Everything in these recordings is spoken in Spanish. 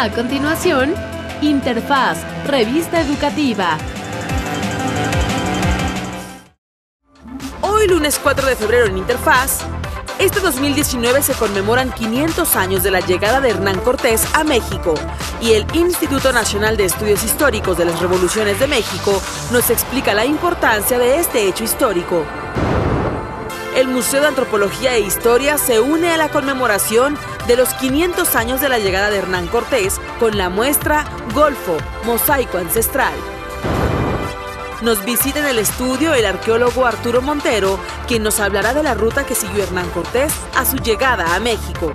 A continuación, Interfaz, revista educativa. Hoy, lunes 4 de febrero en Interfaz, este 2019 se conmemoran 500 años de la llegada de Hernán Cortés a México y el Instituto Nacional de Estudios Históricos de las Revoluciones de México nos explica la importancia de este hecho histórico. El Museo de Antropología e Historia se une a la conmemoración de los 500 años de la llegada de Hernán Cortés con la muestra Golfo, Mosaico Ancestral. Nos visita en el estudio el arqueólogo Arturo Montero, quien nos hablará de la ruta que siguió Hernán Cortés a su llegada a México.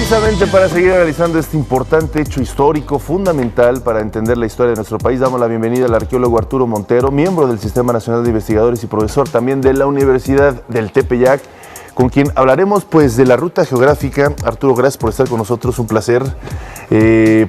Precisamente para seguir analizando este importante hecho histórico fundamental para entender la historia de nuestro país, damos la bienvenida al arqueólogo Arturo Montero, miembro del Sistema Nacional de Investigadores y profesor también de la Universidad del Tepeyac, con quien hablaremos pues de la ruta geográfica. Arturo, gracias por estar con nosotros, un placer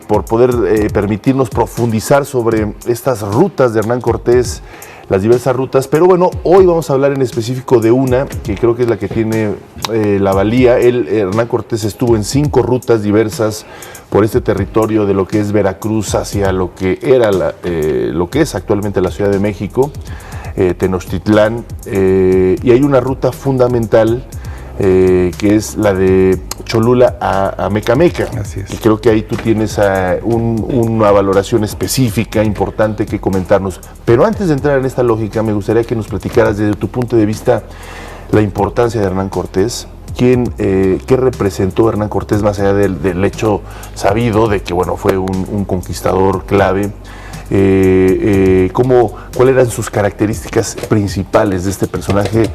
por poder permitirnos profundizar sobre estas rutas de Hernán Cortés, las diversas rutas, pero bueno, hoy vamos a hablar en específico de una que creo que es la que tiene la valía. Hernán Cortés estuvo en 5 rutas diversas por este territorio de lo que es Veracruz hacia lo que era lo que es actualmente la Ciudad de México, Tenochtitlán, y hay una ruta fundamental que es la de Cholula a Mecameca. Así es. Y creo que ahí tú tienes una valoración específica, importante que comentarnos. Pero antes de entrar en esta lógica, me gustaría que nos platicaras desde tu punto de vista la importancia de Hernán Cortés. ¿Qué representó Hernán Cortés más allá del hecho sabido de que bueno, fue un conquistador clave? ¿Cuáles eran sus características principales de este personaje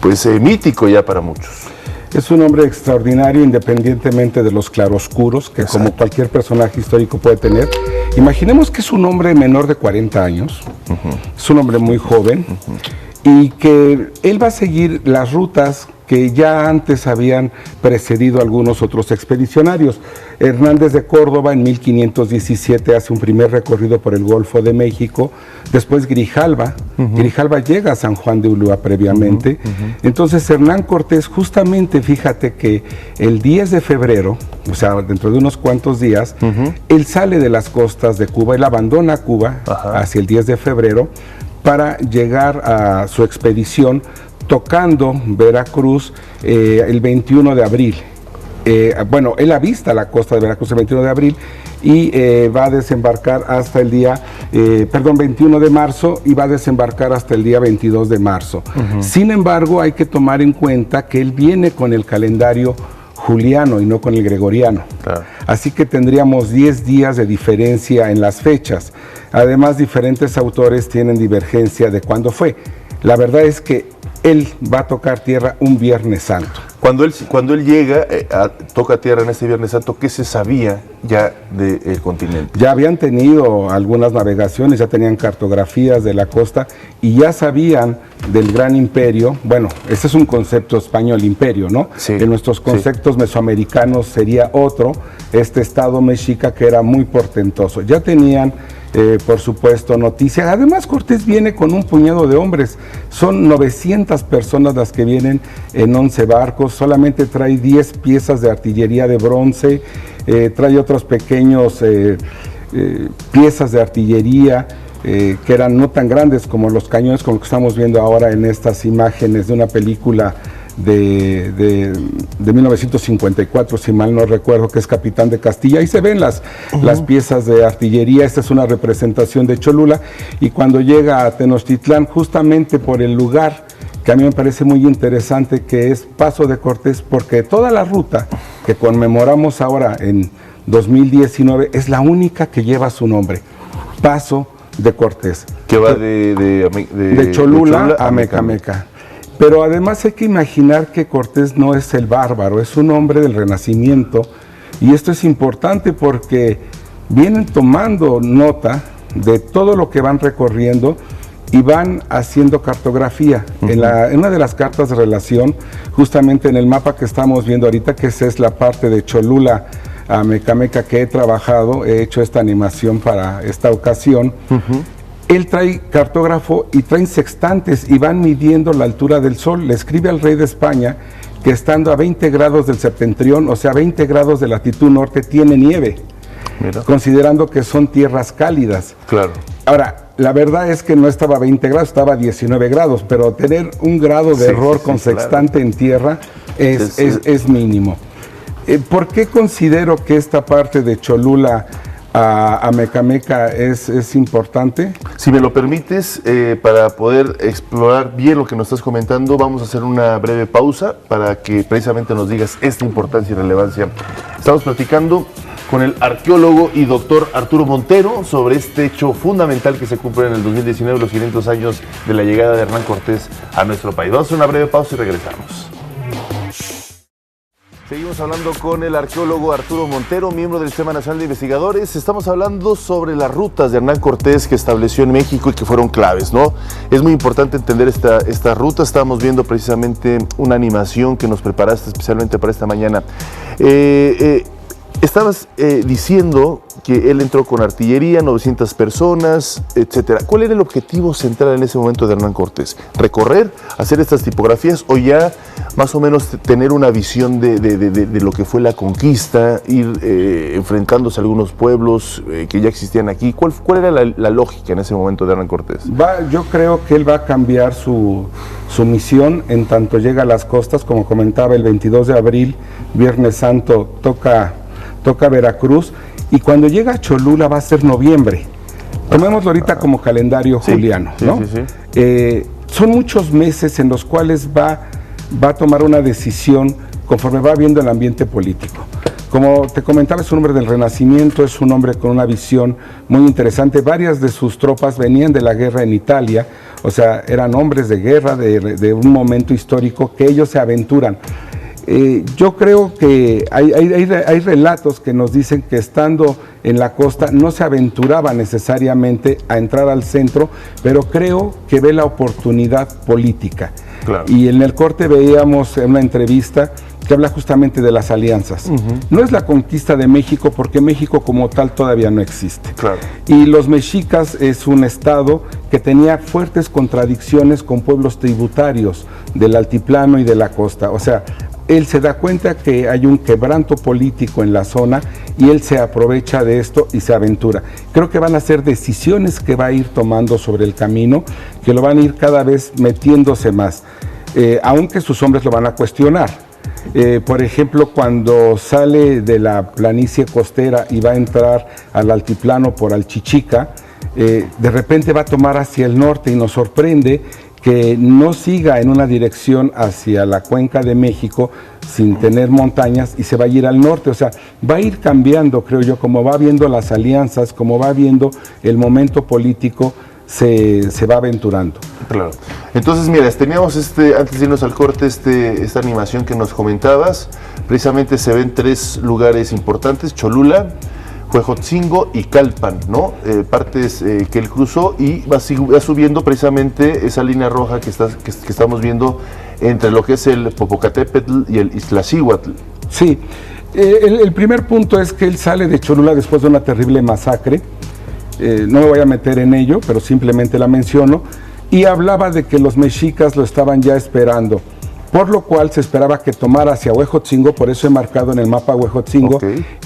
pues mítico ya para muchos? Es un hombre extraordinario independientemente de los claroscuros que Exacto. Como cualquier personaje histórico puede tener. Imaginemos que es un hombre menor de 40 años, es un hombre muy joven y que él va a seguir las rutas que ya antes habían precedido a algunos otros expedicionarios. Hernández de Córdoba en 1517 hace un primer recorrido por el Golfo de México, después Grijalva, Grijalva llega a San Juan de Ulúa previamente, entonces Hernán Cortés justamente, fíjate que el 10 de febrero, o sea, dentro de unos cuantos días, él sale de las costas de Cuba, él abandona Cuba hacia el 10 de febrero para llegar a su expedición tocando Veracruz el 21 de abril. Bueno, él avista la costa de Veracruz el 21 de abril y va a desembarcar hasta el día, 21 de marzo y va a desembarcar hasta el día 22 de marzo. Sin embargo, hay que tomar en cuenta que él viene con el calendario juliano y no con el gregoriano. Claro. Así que tendríamos 10 días de diferencia en las fechas. Además, diferentes autores tienen divergencia de cuándo fue. La verdad es que él va a tocar tierra un Viernes Santo. Cuando él llega, toca tierra en este Viernes Santo, ¿qué se sabía ya del continente? Ya habían tenido algunas navegaciones, ya tenían cartografías de la costa y ya sabían del gran imperio. Bueno, ese es un concepto español, imperio, ¿no? Sí. En nuestros conceptos mesoamericanos sería otro, este estado mexica que era muy portentoso. Ya tenían por supuesto, noticias. Además, Cortés viene con un puñado de hombres. Son 900 personas las que vienen en 11 barcos. Solamente trae 10 piezas de artillería de bronce. Trae otros pequeños piezas de artillería que eran no tan grandes como los cañones, como lo que estamos viendo ahora en estas imágenes de una película de 1954, si mal no recuerdo, que es Capitán de Castilla. Ahí se ven las piezas de artillería. Esta es una representación de Cholula, y cuando llega a Tenochtitlán, justamente por el lugar que a mí me parece muy interesante, que es Paso de Cortés, porque toda la ruta que conmemoramos ahora en 2019 es la única que lleva su nombre, Paso de Cortés. Que va de Cholula a Mecameca. Pero además hay que imaginar que Cortés no es el bárbaro, es un hombre del Renacimiento, y esto es importante porque vienen tomando nota de todo lo que van recorriendo y van haciendo cartografía. En una de las cartas de relación, justamente en el mapa que estamos viendo ahorita, que esa es la parte de Cholula a Mecameca que he trabajado, he hecho esta animación para esta ocasión, él trae cartógrafo y traen sextantes y van midiendo la altura del sol. Le escribe al rey de España que estando a 20 grados del septentrión, o sea, 20 grados de latitud norte, tiene nieve. Mira. Considerando que son tierras cálidas. Claro. Ahora, la verdad es que no estaba a 20 grados, estaba a 19 grados, pero tener un grado de error con sextante en tierra es mínimo. ¿Por qué considero que esta parte de Cholula a Mecameca es importante? Si me lo permites, para poder explorar bien lo que nos estás comentando, vamos a hacer una breve pausa para que precisamente nos digas esta importancia y relevancia. Estamos platicando con el arqueólogo y doctor Arturo Montero sobre este hecho fundamental que se cumple en el 2019, los 500 años de la llegada de Hernán Cortés a nuestro país. Vamos a hacer una breve pausa y regresamos. Seguimos hablando con el arqueólogo Arturo Montero, miembro del Sistema Nacional de Investigadores. Estamos hablando sobre las rutas de Hernán Cortés que estableció en México y que fueron claves, ¿no? Es muy importante entender esta ruta. Estábamos viendo precisamente una animación que nos preparaste especialmente para esta mañana. Estabas diciendo que él entró con artillería, 900 personas, etcétera. ¿Cuál era el objetivo central en ese momento de Hernán Cortés? ¿Recorrer, hacer estas tipografías o ya más o menos tener una visión de lo que fue la conquista, ir enfrentándose a algunos pueblos que ya existían aquí? ¿Cuál era la lógica en ese momento de Hernán Cortés? Yo creo que él va a cambiar su misión en tanto llega a las costas. Como comentaba, el 22 de abril, Viernes Santo, toca Veracruz, y cuando llega a Cholula va a ser noviembre. Tomémoslo ahorita como calendario juliano, ¿no? Son muchos meses en los cuales va a tomar una decisión conforme va viendo el ambiente político. Como te comentaba, es un hombre del Renacimiento, es un hombre con una visión muy interesante. Varias de sus tropas venían de la guerra en Italia, o sea, eran hombres de guerra de un momento histórico que ellos se aventuran. Yo creo que hay relatos que nos dicen que estando en la costa no se aventuraba necesariamente a entrar al centro, pero creo que ve la oportunidad política. Claro. Y en el corte veíamos en una entrevista que habla justamente de las alianzas. No es la conquista de México, porque México como tal todavía no existe. Claro. Y los mexicas es un estado que tenía fuertes contradicciones con pueblos tributarios del altiplano y de la costa. O sea, él se da cuenta que hay un quebranto político en la zona y él se aprovecha de esto y se aventura. Creo que van a ser decisiones que va a ir tomando sobre el camino, que lo van a ir cada vez metiéndose más, aunque sus hombres lo van a cuestionar. Por ejemplo, cuando sale de la planicie costera y va a entrar al altiplano por Alchichica, de repente va a tomar hacia el norte y nos sorprende que no siga en una dirección hacia la cuenca de México sin tener montañas y se va a ir al norte. O sea, va a ir cambiando, creo yo, como va viendo las alianzas, como va viendo el momento político, se va aventurando. Claro. Entonces, mira, teníamos antes de irnos al corte, esta animación que nos comentabas. Precisamente se ven 3 lugares importantes: Cholula, Huejotzingo y Calpan, ¿no? Partes que él cruzó y va subiendo precisamente esa línea roja que estamos viendo entre lo que es el Popocatépetl y el Iztaccíhuatl. Sí, el primer punto es que él sale de Cholula después de una terrible masacre. No me voy a meter en ello, pero simplemente la menciono, y hablaba de que los mexicas lo estaban ya esperando, por lo cual se esperaba que tomara hacia Huejotzingo, por eso he marcado en el mapa Huejotzingo,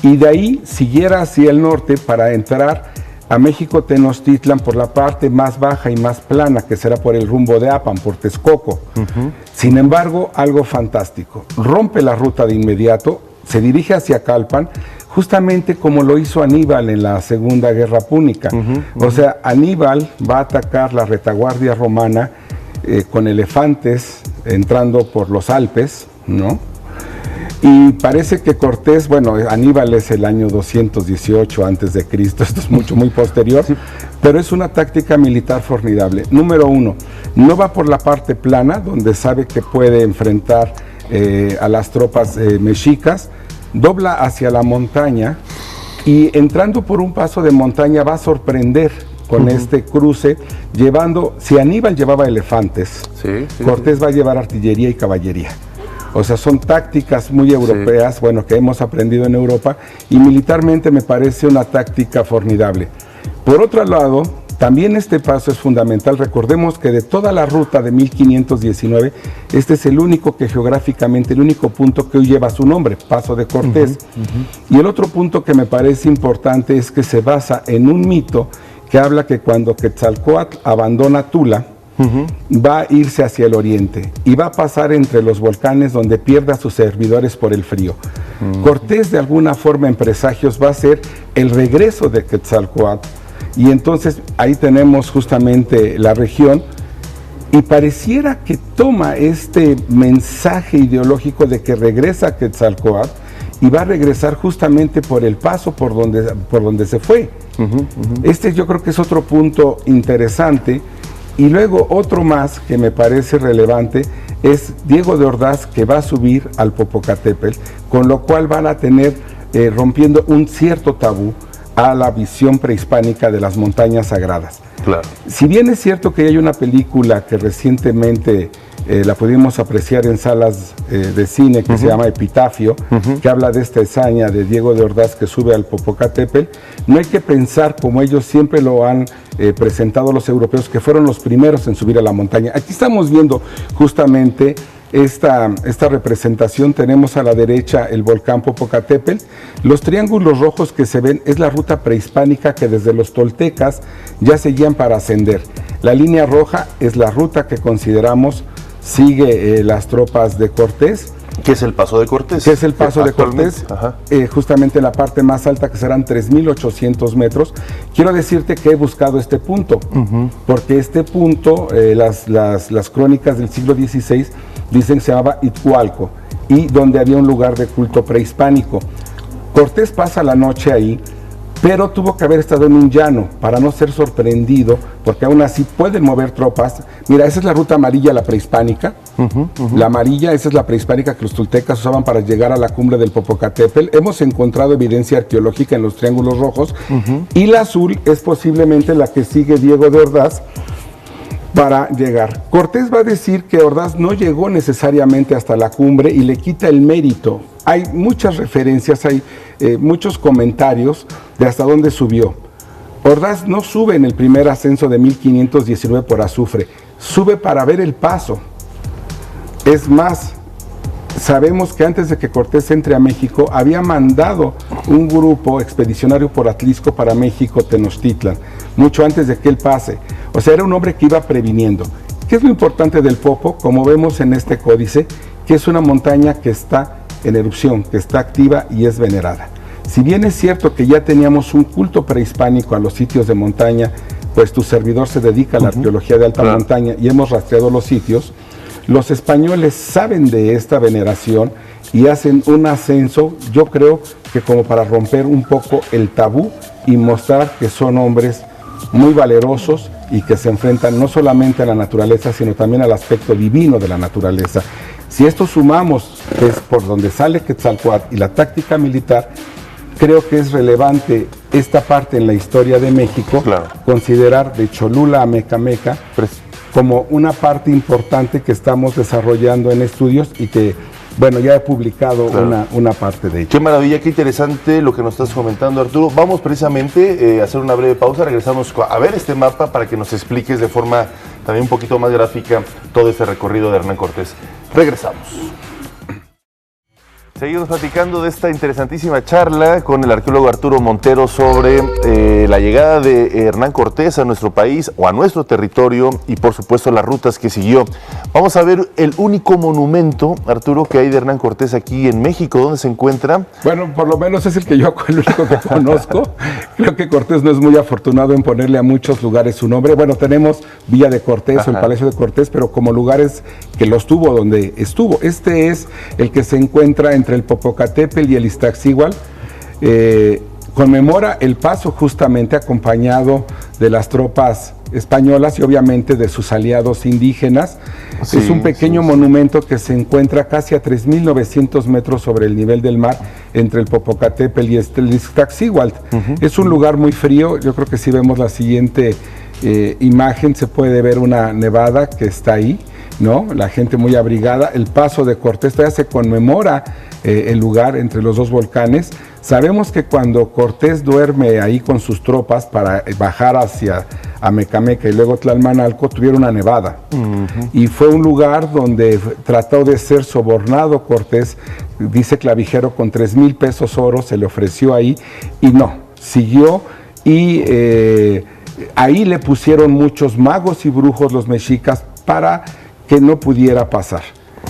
y de ahí siguiera hacia el norte para entrar a México Tenochtitlan por la parte más baja y más plana, que será por el rumbo de Apan, por Texcoco. Sin embargo, algo fantástico, rompe la ruta de inmediato, se dirige hacia Calpan, justamente como lo hizo Aníbal en la Segunda Guerra Púnica. O sea, Aníbal va a atacar la retaguardia romana con elefantes entrando por los Alpes, ¿no? Y parece que Cortés, bueno, Aníbal es el año 218 antes de Cristo, esto es muy posterior, pero es una táctica militar formidable. Número 1, no va por la parte plana, donde sabe que puede enfrentar a las tropas mexicas, dobla hacia la montaña y entrando por un paso de montaña va a sorprender con este cruce, si Aníbal llevaba elefantes, Cortés va a llevar artillería y caballería. O sea, son tácticas muy europeas, bueno, que hemos aprendido en Europa, y militarmente me parece una táctica formidable. Por otro lado, También este paso es fundamental. Recordemos que de toda la ruta de 1519, este es el único que geográficamente, el único punto que hoy lleva su nombre, Paso de Cortés. Y el otro punto que me parece importante es que se basa en un mito que habla que cuando Quetzalcóatl abandona Tula, va a irse hacia el oriente y va a pasar entre los volcanes donde pierde a sus servidores por el frío. Cortés, de alguna forma, en presagios, va a ser el regreso de Quetzalcóatl, y entonces ahí tenemos justamente la región, y pareciera que toma este mensaje ideológico de que regresa Quetzalcóatl y va a regresar justamente por el paso por donde se fue. Este yo creo que es otro punto interesante. Y luego otro más que me parece relevante es Diego de Ordaz, que va a subir al Popocatépetl, con lo cual van a tener rompiendo un cierto tabú a la visión prehispánica de las montañas sagradas. Claro. Si bien es cierto que hay una película que recientemente la pudimos apreciar en salas de cine que se llama Epitafio, que habla de esta hazaña de Diego de Ordaz que sube al Popocatépetl, no hay que pensar como ellos siempre lo han presentado los europeos, que fueron los primeros en subir a la montaña. Aquí estamos viendo justamente esta representación. Tenemos a la derecha el volcán Popocatépetl. Los triángulos rojos que se ven es la ruta prehispánica que desde los toltecas ya seguían para ascender. La línea roja es la ruta que consideramos sigue las tropas de Cortés. ¿Qué es el Paso de Cortés? ¿Qué es el Paso de Cortés? Justamente en la parte más alta, que serán 3.800 metros. Quiero decirte que he buscado este punto, porque este punto, las crónicas del siglo XVI dicen que se llamaba Itcualco, y donde había un lugar de culto prehispánico. Cortés pasa la noche ahí, pero tuvo que haber estado en un llano para no ser sorprendido, porque aún así pueden mover tropas. Mira, esa es la ruta amarilla, la prehispánica. La amarilla, esa es la prehispánica que los toltecas usaban para llegar a la cumbre del Popocatépetl. Hemos encontrado evidencia arqueológica en los triángulos rojos. Y la azul es posiblemente la que sigue Diego de Ordaz para llegar. Cortés va a decir que Ordaz no llegó necesariamente hasta la cumbre y le quita el mérito. Hay muchas referencias, hay muchos comentarios de hasta dónde subió. Ordaz no sube en el primer ascenso de 1519 por azufre, sube para ver el paso. Es más, sabemos que antes de que Cortés entre a México, había mandado un grupo expedicionario por Atlisco para México, Tenochtitlan, mucho antes de que él pase. O sea, era un hombre que iba previniendo. ¿Qué es lo importante del Popo? Como vemos en este códice, que es una montaña que está en erupción, que está activa y es venerada. Si bien es cierto que ya teníamos un culto prehispánico a los sitios de montaña, pues tu servidor se dedica a la arqueología de alta montaña y hemos rastreado los sitios, los españoles saben de esta veneración y hacen un ascenso, yo creo que como para romper un poco el tabú y mostrar que son hombres muy valerosos y que se enfrentan no solamente a la naturaleza, sino también al aspecto divino de la naturaleza. Si esto sumamos, que es por donde sale Quetzalcóatl y la táctica militar, creo que es relevante esta parte en la historia de México, considerar de Cholula a Mecameca como una parte importante que estamos desarrollando en estudios y que, bueno, ya he publicado una parte de ello. Qué maravilla, qué interesante lo que nos estás comentando, Arturo. Vamos precisamente a hacer una breve pausa, regresamos a ver este mapa para que nos expliques de forma también un poquito más gráfica todo este recorrido de Hernán Cortés. Regresamos. Seguimos platicando de esta interesantísima charla con el arqueólogo Arturo Montero sobre la llegada de Hernán Cortés a nuestro país o a nuestro territorio y por supuesto las rutas que siguió. Vamos a ver el único monumento, Arturo, que hay de Hernán Cortés aquí en México. ¿Dónde se encuentra? Bueno, por lo menos es el único que conozco. Creo que Cortés no es muy afortunado en ponerle a muchos lugares su nombre. Bueno, tenemos Villa de Cortés o el Palacio de Cortés, pero como lugares que los tuvo donde estuvo. Este es el que se encuentra entre el Popocatépetl y el Iztaccíhuatl. Conmemora el paso justamente acompañado de las tropas españolas y obviamente de sus aliados indígenas. Sí, es un pequeño monumento que se encuentra casi a 3.900 metros sobre el nivel del mar entre el Popocatépetl y el Iztaccíhuatl. Es un lugar muy frío. Yo creo que si vemos la siguiente imagen se puede ver una nevada que está ahí, ¿no? La gente muy abrigada. El paso de Cortés, todavía se conmemora el lugar entre los dos volcanes. Sabemos que cuando Cortés duerme ahí con sus tropas para bajar Amecameca y luego Tlalmanalco, tuviera una nevada. Y fue un lugar donde trató de ser sobornado Cortés, dice Clavijero, con 3,000 pesos oro se le ofreció ahí, y no, siguió, y ahí le pusieron muchos magos y brujos los mexicas para que no pudiera pasar.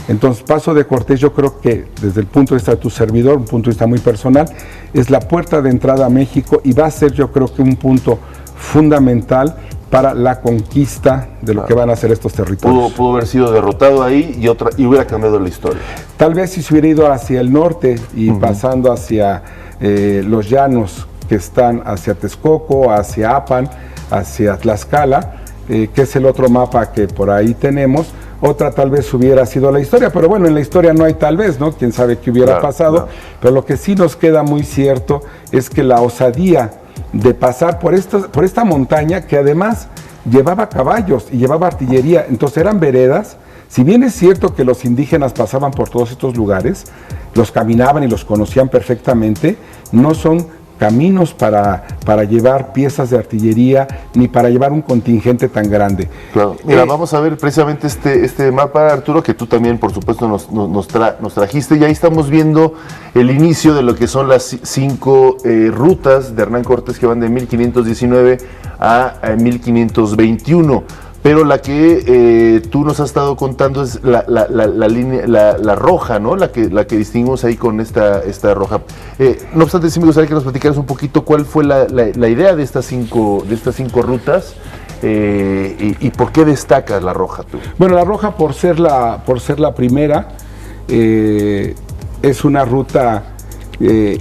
Entonces, Paso de Cortés, yo creo que desde el punto de vista de tu servidor, un punto de vista muy personal, es la puerta de entrada a México y va a ser, yo creo que un punto fundamental para la conquista de lo que van a hacer estos territorios. Pudo haber sido derrotado ahí y hubiera cambiado la historia. Tal vez si se hubiera ido hacia el norte y pasando hacia los llanos que están hacia Texcoco, hacia Apan, hacia Tlaxcala, que es el otro mapa que por ahí tenemos, otra tal vez hubiera sido la historia, pero bueno, en la historia no hay tal vez, ¿no? Quién sabe qué hubiera pasado, pero lo que sí nos queda muy cierto es que la osadía de pasar por esta montaña, que además llevaba caballos y llevaba artillería, entonces eran veredas. Si bien es cierto que los indígenas pasaban por todos estos lugares, los caminaban y los conocían perfectamente, no son caminos para llevar piezas de artillería ni para llevar un contingente tan grande. Claro. Mira, vamos a ver precisamente este mapa, Arturo, que tú también, por supuesto, nos trajiste, y ahí estamos viendo el inicio de lo que son las 5 rutas de Hernán Cortés, que van de 1519 a 1521. Pero la que tú nos has estado contando es la línea, la roja, ¿no? La que distinguimos ahí con esta roja. No obstante, sí me gustaría que nos platicaras un poquito cuál fue la idea de estas cinco rutas y por qué destacas la roja tú. Bueno, la roja por ser la primera es una ruta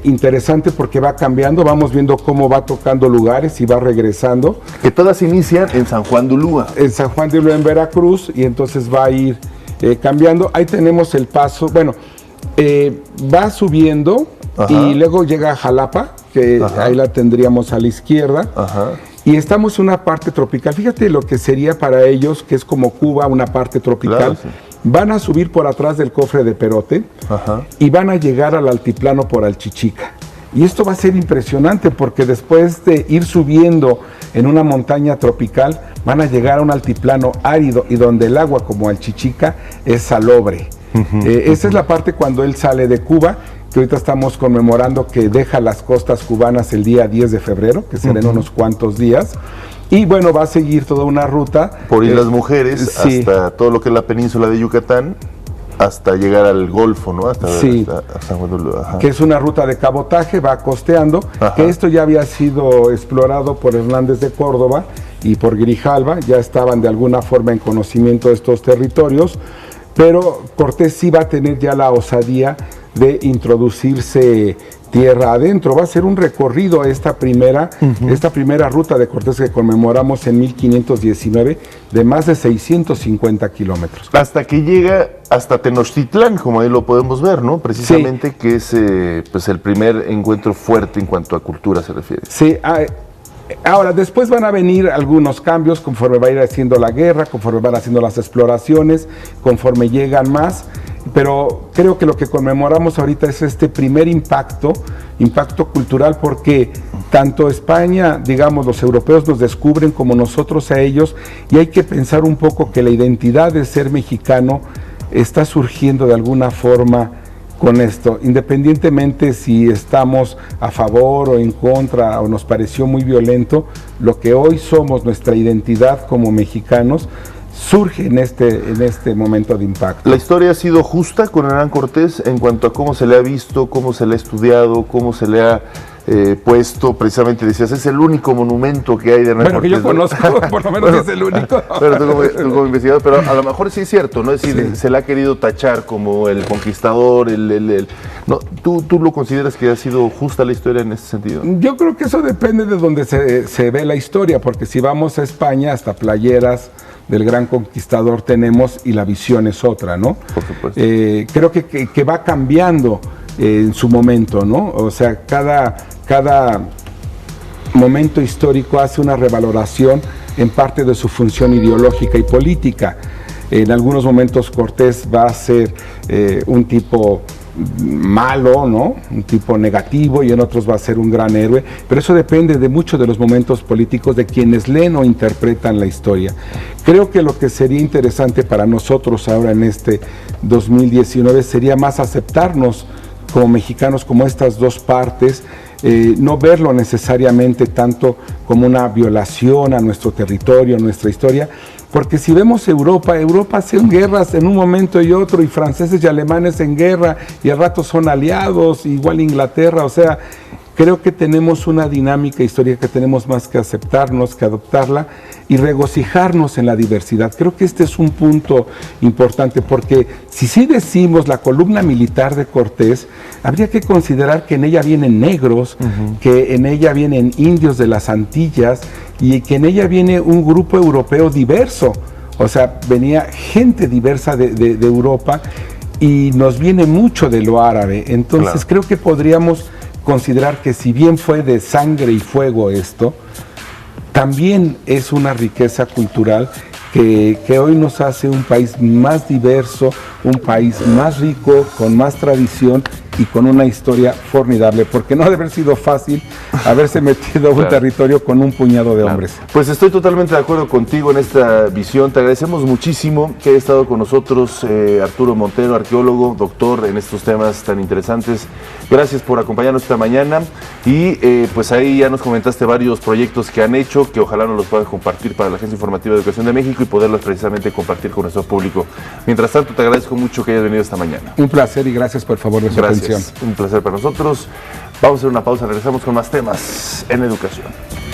interesante porque va cambiando, vamos viendo cómo va tocando lugares y va regresando. Que todas inician en San Juan de Ulúa. En San Juan de Ulúa, en Veracruz, y entonces va a ir cambiando. Ahí tenemos el paso, bueno, va subiendo. Ajá. Y luego llega a Jalapa, que ahí la tendríamos a la izquierda. Ajá. Y estamos en una parte tropical. Fíjate lo que sería para ellos, que es como Cuba, una parte tropical. Claro, sí. Van a subir por atrás del cofre de Perote. Ajá. Y van a llegar al altiplano por Alchichica. Y esto va a ser impresionante porque después de ir subiendo en una montaña tropical, van a llegar a un altiplano árido y donde el agua, como Alchichica, es salobre. Esa es la parte cuando él sale de Cuba, que ahorita estamos conmemorando que deja las costas cubanas el día 10 de febrero, que serán unos cuantos días. Y bueno, va a seguir toda una ruta. Por Islas Mujeres, sí, hasta todo lo que es la península de Yucatán, hasta llegar al Golfo, ¿no? Hasta San Juan de Ulúa. Que es una ruta de cabotaje, va costeando, que esto ya había sido explorado por Hernández de Córdoba y por Grijalva, ya estaban de alguna forma en conocimiento de estos territorios, pero Cortés sí va a tener ya la osadía de introducirse tierra adentro. Va a ser un recorrido esta primera ruta de Cortés que conmemoramos en 1519 de más de 650 kilómetros. Hasta que llega hasta Tenochtitlán, como ahí lo podemos ver, ¿no? Precisamente, sí, que es pues el primer encuentro fuerte en cuanto a cultura se refiere. Sí, ahora después van a venir algunos cambios conforme va a ir haciendo la guerra, conforme van haciendo las exploraciones, conforme llegan más. Pero creo que lo que conmemoramos ahorita es este primer impacto cultural, porque tanto España, digamos, los europeos nos descubren como nosotros a ellos, y hay que pensar un poco que la identidad de ser mexicano está surgiendo de alguna forma con esto, independientemente si estamos a favor o en contra o nos pareció muy violento, lo que hoy somos, nuestra identidad como mexicanos, surge en este momento de impacto. ¿La historia ha sido justa con Hernán Cortés en cuanto a cómo se le ha visto, cómo se le ha estudiado, cómo se le ha puesto? Precisamente decías, es el único monumento que hay de Hernán Cortés. Bueno, que yo conozco, por lo menos es el único. Pero tú como investigador, pero a lo mejor sí es cierto, ¿no? Es decir, sí, se le ha querido tachar como el conquistador, ¿no? ¿Tú lo consideras que ha sido justa la historia en ese sentido? Yo creo que eso depende de donde se ve la historia, porque si vamos a España, hasta playeras del gran conquistador tenemos y la visión es otra, ¿no? Por supuesto. Creo que va cambiando en su momento, ¿no? O sea, cada momento histórico hace una revaloración en parte de su función ideológica y política. En algunos momentos Cortés va a ser un tipo malo, ¿no? Un tipo negativo, y en otros va a ser un gran héroe, pero eso depende de muchos de los momentos políticos de quienes leen o interpretan la historia. Creo que lo que sería interesante para nosotros ahora en este 2019 sería más aceptarnos como mexicanos, como estas dos partes, no verlo necesariamente tanto como una violación a nuestro territorio, a nuestra historia, porque si vemos Europa hacen guerras en un momento y otro, y franceses y alemanes en guerra, y al rato son aliados, igual Inglaterra, o sea, creo que tenemos una dinámica histórica que tenemos más que aceptarnos, que adoptarla y regocijarnos en la diversidad. Creo que este es un punto importante, porque si sí decimos la columna militar de Cortés, habría que considerar que en ella vienen negros, que en ella vienen indios de las Antillas, y que en ella viene un grupo europeo diverso. O sea, venía gente diversa de Europa, y nos viene mucho de lo árabe. Entonces creo que podríamos considerar que si bien fue de sangre y fuego esto, también es una riqueza cultural que hoy nos hace un país más diverso, un país más rico, con más tradición y con una historia formidable, porque no debe haber sido fácil haberse metido a un territorio con un puñado de hombres. Pues estoy totalmente de acuerdo contigo en esta visión. Te agradecemos muchísimo que haya estado con nosotros Arturo Montero, arqueólogo, doctor en estos temas tan interesantes. Gracias por acompañarnos esta mañana, y pues ahí ya nos comentaste varios proyectos que han hecho, que ojalá nos los puedan compartir para la Agencia Informativa de Educación de México y poderlos precisamente compartir con nuestro público. Mientras tanto, te agradezco mucho que hayas venido esta mañana. Un placer, y gracias por el favor de su atención. Un placer para nosotros. Vamos a hacer una pausa, regresamos con más temas en educación.